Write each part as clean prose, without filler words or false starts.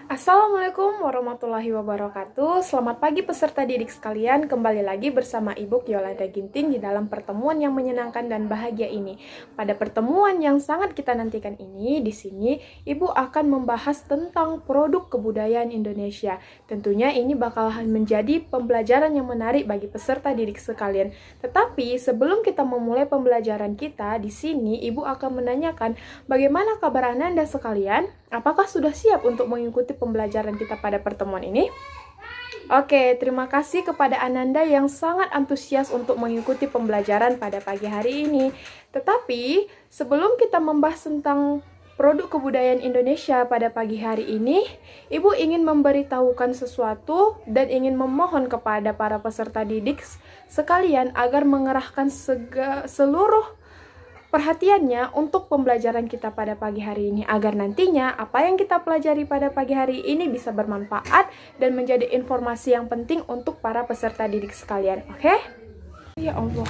Assalamualaikum warahmatullahi wabarakatuh. Selamat pagi peserta didik sekalian. Kembali lagi bersama Ibu Yolanda Ginting di dalam pertemuan yang menyenangkan dan bahagia ini. Pada pertemuan yang sangat kita nantikan ini, di sini Ibu akan membahas tentang produk kebudayaan Indonesia. Tentunya ini bakalan menjadi pembelajaran yang menarik bagi peserta didik sekalian. Tetapi sebelum kita memulai pembelajaran kita, di sini Ibu akan menanyakan bagaimana kabar Anda sekalian? Apakah sudah siap untuk mengikuti pembelajaran kita pada pertemuan ini? Oke, terima kasih kepada Ananda yang sangat antusias untuk mengikuti pembelajaran pada pagi hari ini. Tetapi, sebelum kita membahas tentang produk kebudayaan Indonesia pada pagi hari ini, Ibu ingin memberitahukan sesuatu dan ingin memohon kepada para peserta didik sekalian agar mengerahkan seluruh perhatiannya untuk pembelajaran kita pada pagi hari ini, agar nantinya apa yang kita pelajari pada pagi hari ini bisa bermanfaat dan menjadi informasi yang penting untuk para peserta didik sekalian. Oke? Ya Allah.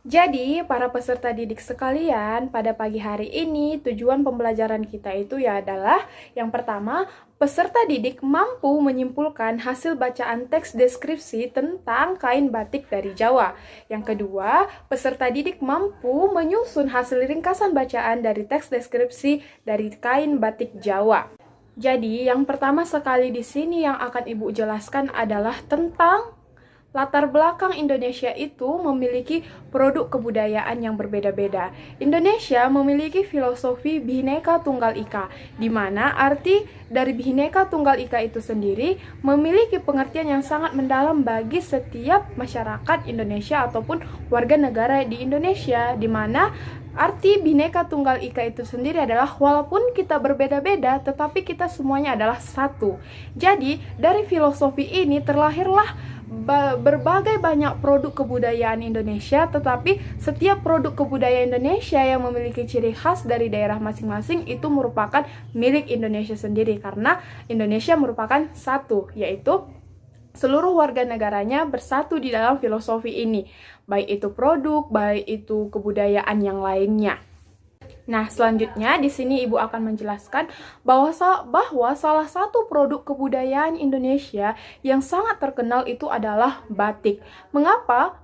Jadi, para peserta didik sekalian, pada pagi hari ini tujuan pembelajaran kita itu adalah yang pertama, peserta didik mampu menyimpulkan hasil bacaan teks deskripsi tentang kain batik dari Jawa. Yang kedua, peserta didik mampu menyusun hasil ringkasan bacaan dari teks deskripsi dari kain batik Jawa. Jadi, yang pertama sekali di sini yang akan Ibu jelaskan adalah tentang latar belakang Indonesia itu memiliki produk kebudayaan yang berbeda-beda. Indonesia memiliki filosofi Bhinneka Tunggal Ika, di mana arti dari Bhinneka Tunggal Ika itu sendiri memiliki pengertian yang sangat mendalam bagi setiap masyarakat Indonesia ataupun warga negara di Indonesia, di mana arti Bhinneka Tunggal Ika itu sendiri adalah walaupun kita berbeda-beda, tetapi kita semuanya adalah satu. Jadi, dari filosofi ini terlahirlah berbagai banyak produk kebudayaan Indonesia, tetapi setiap produk kebudayaan Indonesia yang memiliki ciri khas dari daerah masing-masing itu merupakan milik Indonesia sendiri, karena Indonesia merupakan satu, yaitu seluruh warga negaranya bersatu di dalam filosofi ini, baik itu produk, baik itu kebudayaan yang lainnya. Nah, selanjutnya di sini Ibu akan menjelaskan bahwa salah satu produk kebudayaan Indonesia yang sangat terkenal itu adalah batik. Mengapa?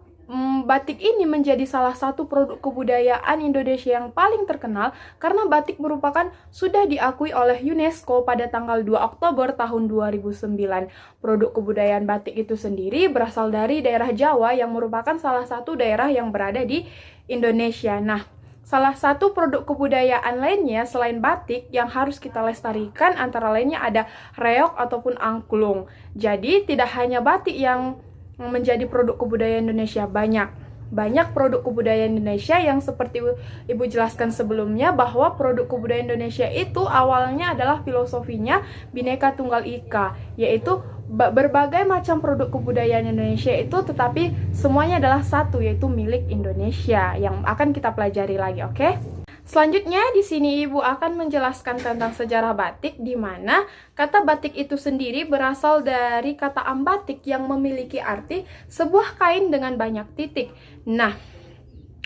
Batik ini menjadi salah satu produk kebudayaan Indonesia yang paling terkenal karena batik merupakan sudah diakui oleh UNESCO pada tanggal 2 Oktober tahun 2009. Produk kebudayaan batik itu sendiri berasal dari daerah Jawa yang merupakan salah satu daerah yang berada di Indonesia. Nah, salah satu produk kebudayaan lainnya selain batik yang harus kita lestarikan antara lainnya ada reog ataupun angklung. Jadi tidak hanya batik yang menjadi produk kebudayaan Indonesia, banyak produk kebudayaan Indonesia yang seperti Ibu jelaskan sebelumnya, bahwa produk kebudayaan Indonesia itu awalnya adalah filosofinya Bhinneka Tunggal Ika, yaitu berbagai macam produk kebudayaan Indonesia itu, tetapi semuanya adalah satu, yaitu milik Indonesia yang akan kita pelajari lagi, oke? Selanjutnya di sini Ibu akan menjelaskan tentang sejarah batik, di mana kata batik itu sendiri berasal dari kata ambatik yang memiliki arti sebuah kain dengan banyak titik. Nah,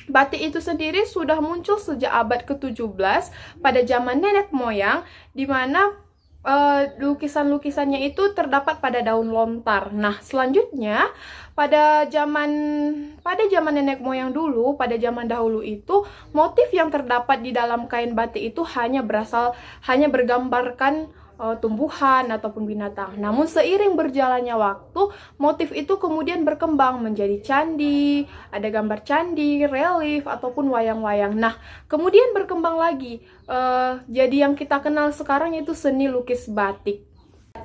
batik itu sendiri sudah muncul sejak abad ke-17 pada zaman nenek moyang, di mana lukisan-lukisannya itu terdapat pada daun lontar. Nah, selanjutnya pada zaman nenek moyang dulu, pada zaman dahulu itu, motif yang terdapat di dalam kain batik itu hanya bergambarkan tumbuhan ataupun binatang. Namun seiring berjalannya waktu, motif itu kemudian berkembang menjadi candi, ada gambar candi, relief ataupun wayang-wayang. Nah, kemudian berkembang lagi jadi yang kita kenal sekarang itu seni lukis batik.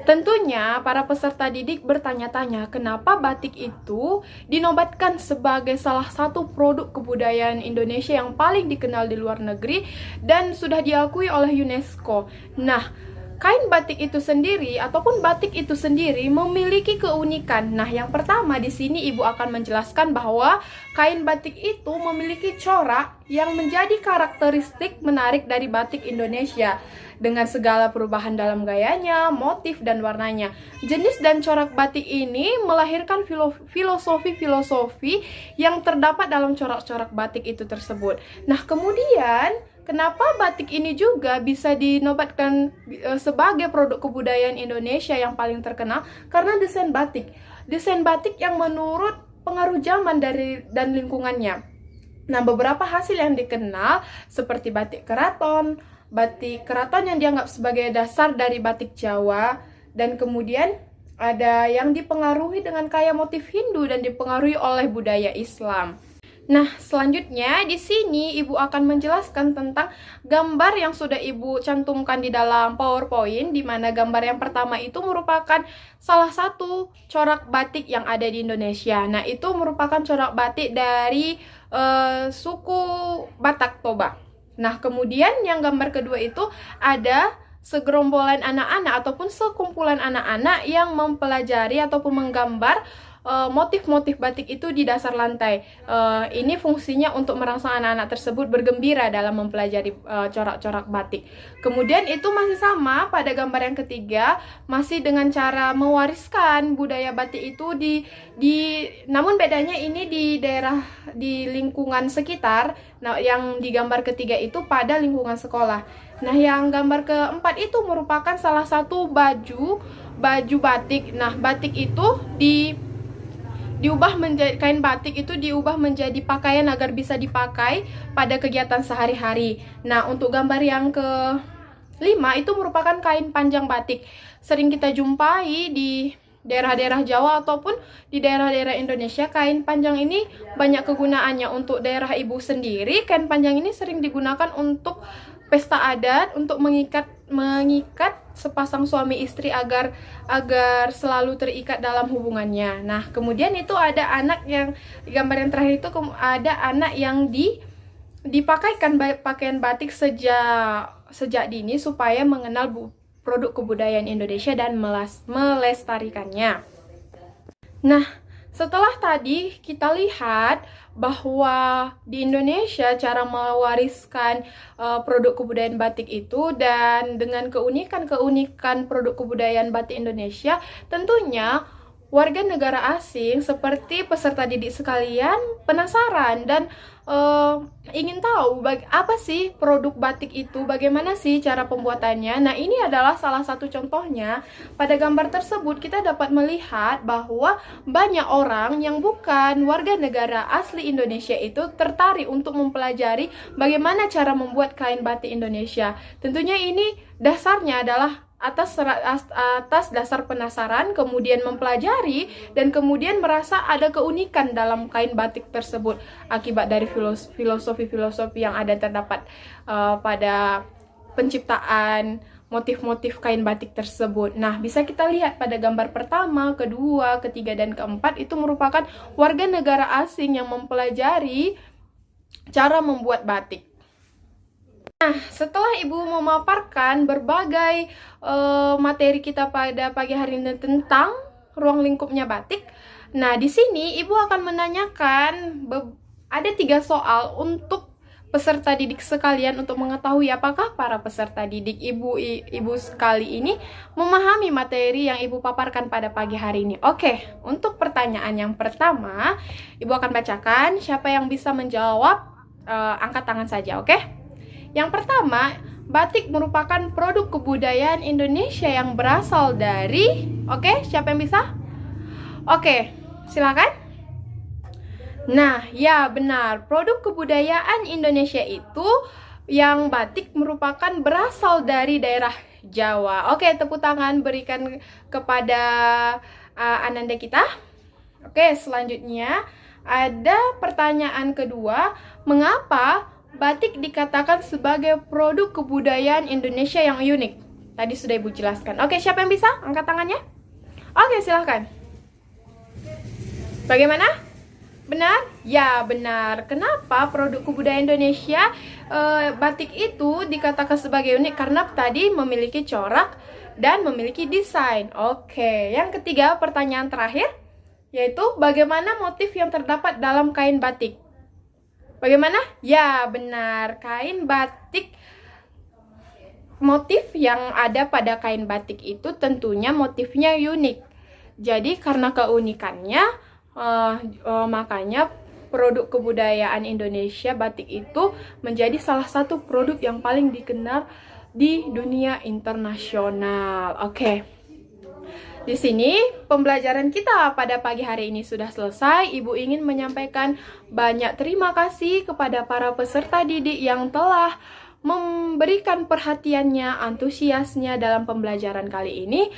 Tentunya para peserta didik bertanya-tanya kenapa batik itu dinobatkan sebagai salah satu produk kebudayaan Indonesia yang paling dikenal di luar negeri dan sudah diakui oleh UNESCO. Nah, kain batik itu sendiri ataupun batik itu sendiri memiliki keunikan. Nah, yang pertama di sini Ibu akan menjelaskan bahwa kain batik itu memiliki corak yang menjadi karakteristik menarik dari batik Indonesia dengan segala perubahan dalam gayanya, motif, dan warnanya. Jenis dan corak batik ini melahirkan filosofi-filosofi yang terdapat dalam corak-corak batik itu tersebut. Nah, kemudian kenapa batik ini juga bisa dinobatkan sebagai produk kebudayaan Indonesia yang paling terkenal? Karena desain batik. Desain batik yang menurut pengaruh zaman dan lingkungannya. Nah, beberapa hasil yang dikenal seperti batik keraton yang dianggap sebagai dasar dari batik Jawa, dan kemudian ada yang dipengaruhi dengan kaya motif Hindu dan dipengaruhi oleh budaya Islam. Nah, selanjutnya di sini Ibu akan menjelaskan tentang gambar yang sudah Ibu cantumkan di dalam PowerPoint, di mana gambar yang pertama itu merupakan salah satu corak batik yang ada di Indonesia. Nah, itu merupakan corak batik dari suku Batak Toba. Nah, kemudian yang gambar kedua itu ada segerombolan anak-anak ataupun sekumpulan anak-anak yang mempelajari ataupun menggambar motif-motif batik itu di dasar lantai. Ini fungsinya untuk merangsang anak-anak tersebut bergembira dalam mempelajari corak-corak batik. Kemudian itu masih sama pada gambar yang ketiga, masih dengan cara mewariskan budaya batik itu namun bedanya ini di lingkungan sekitar. Nah, yang di gambar ketiga itu pada lingkungan sekolah. Nah, yang gambar keempat itu merupakan salah satu baju batik. Nah, batik itu kain batik itu diubah menjadi pakaian agar bisa dipakai pada kegiatan sehari-hari. Nah, untuk gambar yang kelima itu merupakan kain panjang batik. Sering kita jumpai di daerah-daerah Jawa ataupun di daerah-daerah Indonesia. Kain panjang ini banyak kegunaannya. Untuk daerah Ibu sendiri, kain panjang ini sering digunakan untuk pesta adat, untuk mengikat sepasang suami istri agar selalu terikat dalam hubungannya. Nah, kemudian itu ada anak yang di gambar yang terakhir itu ada anak yang dipakaikan pakaian batik sejak dini supaya mengenal produk kebudayaan Indonesia dan melestarikannya. Nah, setelah tadi kita lihat bahwa di Indonesia cara mewariskan produk kebudayaan batik itu, dan dengan keunikan produk kebudayaan batik Indonesia, tentunya warga negara asing seperti peserta didik sekalian penasaran dan ingin tahu apa sih produk batik itu, bagaimana sih cara pembuatannya. Nah, ini adalah salah satu contohnya. Pada gambar tersebut kita dapat melihat bahwa banyak orang yang bukan warga negara asli Indonesia itu tertarik untuk mempelajari bagaimana cara membuat kain batik Indonesia. Tentunya ini dasarnya adalah atas dasar penasaran, kemudian mempelajari, dan kemudian merasa ada keunikan dalam kain batik tersebut akibat dari filosofi-filosofi yang terdapat pada penciptaan motif-motif kain batik tersebut. Nah, bisa kita lihat pada gambar pertama, kedua, ketiga, dan keempat itu merupakan warga negara asing yang mempelajari cara membuat batik. Nah, setelah Ibu memaparkan berbagai materi kita pada pagi hari ini tentang ruang lingkupnya batik, nah di sini Ibu akan menanyakan ada 3 soal untuk peserta didik sekalian untuk mengetahui apakah para peserta didik Ibu sekali ini memahami materi yang Ibu paparkan pada pagi hari ini. Oke, untuk pertanyaan yang pertama, Ibu akan bacakan. Siapa yang bisa menjawab, angkat tangan saja, oke? Yang pertama, batik merupakan produk kebudayaan Indonesia yang berasal dari... Oke, siapa yang bisa? Oke, silakan. Nah, ya benar. Produk kebudayaan Indonesia itu yang batik merupakan berasal dari daerah Jawa. Oke, tepuk tangan berikan kepada Ananda kita. Oke, selanjutnya ada pertanyaan kedua. Mengapa batik dikatakan sebagai produk kebudayaan Indonesia yang unik? Tadi sudah Ibu jelaskan. Oke, siapa yang bisa? Angkat tangannya. Oke, silahkan. Bagaimana? Benar? Ya, benar. Kenapa produk kebudayaan Indonesia batik itu dikatakan sebagai unik? Karena tadi memiliki corak dan memiliki desain. Oke, yang ketiga, pertanyaan terakhir, yaitu bagaimana motif yang terdapat dalam kain batik? Bagaimana? Ya, benar. Kain batik, motif yang ada pada kain batik itu tentunya motifnya unik. Jadi karena keunikannya, makanya produk kebudayaan Indonesia, batik itu menjadi salah satu produk yang paling dikenal di dunia internasional. Oke. Di sini pembelajaran kita pada pagi hari ini sudah selesai. Ibu ingin menyampaikan banyak terima kasih kepada para peserta didik yang telah memberikan perhatiannya, antusiasnya dalam pembelajaran kali ini.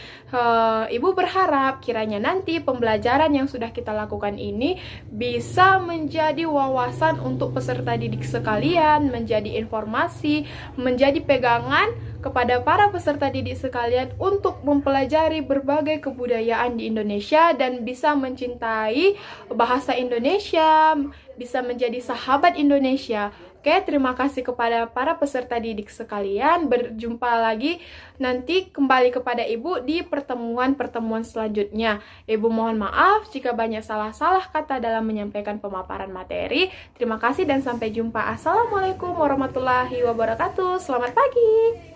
Ibu berharap kiranya nanti pembelajaran yang sudah kita lakukan ini bisa menjadi wawasan untuk peserta didik sekalian, menjadi informasi, menjadi pegangan kepada para peserta didik sekalian untuk mempelajari berbagai kebudayaan di Indonesia dan bisa mencintai bahasa Indonesia, bisa menjadi sahabat Indonesia. Oke, terima kasih kepada para peserta didik sekalian. Berjumpa lagi nanti kembali kepada Ibu di pertemuan-pertemuan selanjutnya. Ibu mohon maaf jika banyak salah-salah kata dalam menyampaikan pemaparan materi. Terima kasih dan sampai jumpa. Assalamualaikum warahmatullahi wabarakatuh. Selamat pagi.